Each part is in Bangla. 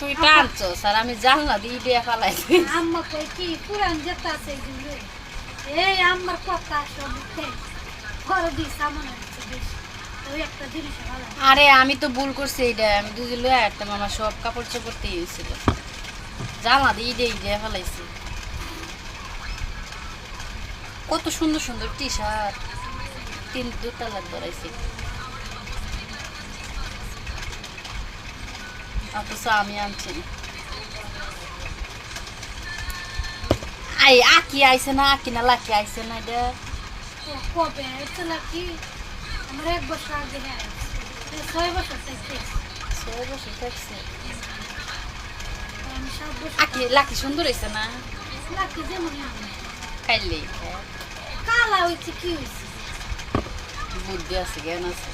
তুই টানছো স্যার আমি জানলা দিয়ে দিয়ে ফেলাইছি আম্মা কই কি পুরান যেতে আছে এগুলো এই আমার কথা সব ঘরে দিই সামান আছে বেশ ওই একটা জিনিস ভালো আরে আমি তো ভুল করছি এইটা আমি দুজি লয়ে আসতাম আমার সব কাপড় চোপড় দিয়ে হয়েছিল জানলা দিয়ে দিয়ে ফেলাইছি কত সুন্দর সুন্দর টি শার্ট 3 তলা ধরাইছি অথচ আমি আনছি না আই আকি আইছে না আকি না লাকি আইছে না এটা কবে চলা কি আমার 1 বছর আগে হ্যাঁ 6 বছর থেকে 6 বছর থাকছে আমি 7 বছর আকি লাকি সুন্দর হয়েছে না লাকি যেমন আমি খাইলে কালা হইছে কি হইছে বুদ্ধি আছে জ্ঞান আছে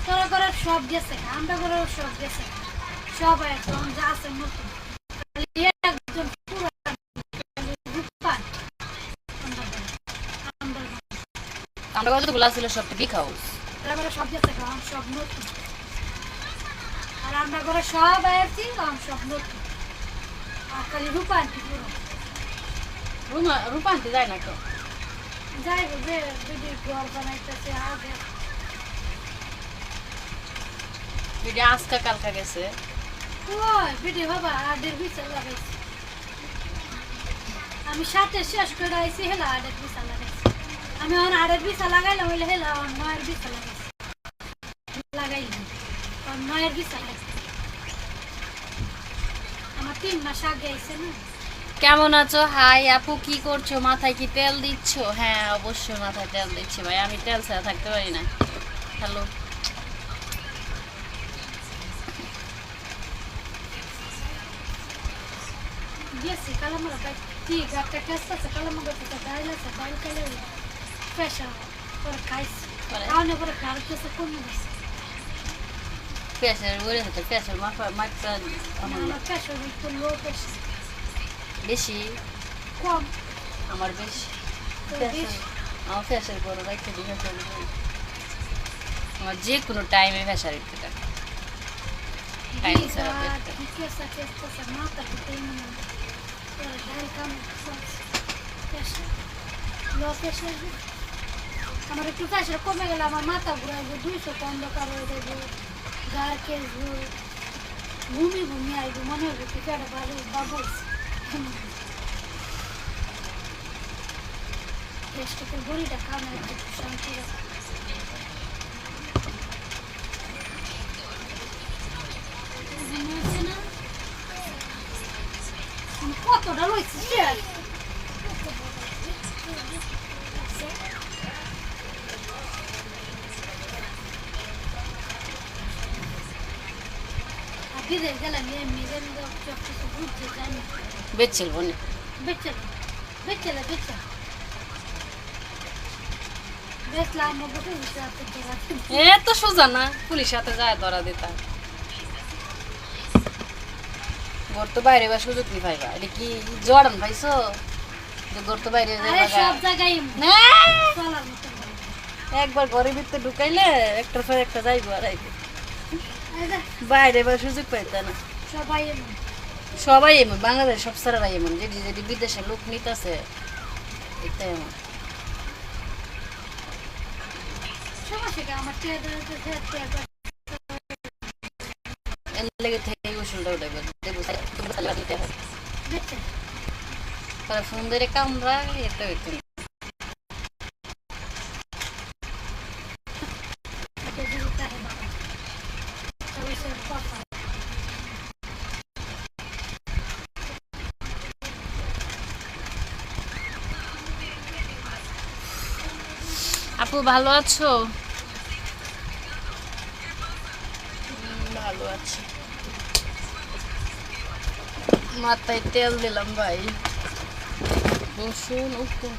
তোরা করে সব গেছে আমরা করে সব গেছে সব একদম যা আছে নতুন একজন পুরো রূপপান আমরা কত গুলা ছিল সব বিগ হাউস আমরা সব গেছে সব নতুন আর আমরা করে সব আছি সব নতুন আর খালি রূপান পুরো রূপান্তি যায় না তো যাই যে দিদি ঘর বানাইতেছে আগে দিদি আজকা কালকা গেছে ওই ভিডিও বাবা আডের বিছাল লাগাইছি আমি সাথে শেষ করে আইছি হেলা আডের বিছাল লাগাইছি আমি এখন আডের বিছাল লাগাইলাম হইলে হেলা নয়ের বিছাল লাগাইছি লাগাইলাম নয়ের বিছাল লাগাইছি আমার 3 মাস আগে আইছে না কেমন আছো হাই আপু কি করছো মাথায় কি তেল দিচ্ছ হ্যাঁ অবশ্যই মাথায় তেল দিচ্ছি ভাই আমি তেল ছাড়া থাকতে পারি না হ্যালো গেছি কালামারা ভাই কি গাটটা কেসছে কালামারা তো ডাইলাছে ডাইল খেলে প্রেশার পরে খাইছি খাওয়ানো পরে খাওয়ার কেসে কমে গেছে প্রেশার বলে হতো প্রেশার মাত্রা আমার প্রেশার একটু লো প্রেশার বেশি কম আমার বেশি বেশি আমার প্রেশার বড় রাখতে দিই আমার যে কোনো টাইমে প্রেশার উঠতে থাকে টাইম ছাড়া আমার একটু প্রেশার কমে গেলে আমার মাথা ঘুরাইবো 200 অন্ধকার হয়ে যাবো গার খেলবো ঘুমি ঘুমি আইবো মনে হইব কি একটা বাবু গ্যাস্ট্রিকের বড়িটা খাওয়া একটু শান্তি কতটা লইছি বিদেশ গেলাম এমনি বুঝতে চাই না বেচছিল বনে বেচল বেচল বেচল বেচলাম বসে বসে তো সোজা না পুলিশ হাতে যায় ধরা দিতা ঘর তো বাইরে বা সুযোগ নি পাইবা এটা কি জড়ান পাইছো যে ঘর তো বাইরে সব জায়গায় একবার ঘরের ভিতরে ঢুকাইলে একটার পর একটা যাইবো আর বাইরে বা সুযোগ পাইতা না সবাই এমন বাংলাদেশ সব সারাই এমন যেটি যেটি বিদেশে লোক নিতেছে এটাই এমন লেগে থেকে উসুলটা উঠাইবে ফোন ধরে কামরা এটা হইতো না আপু ভালো আছো ভালো আছি মাথায় তেল দিলাম ভাই রসুন উঠো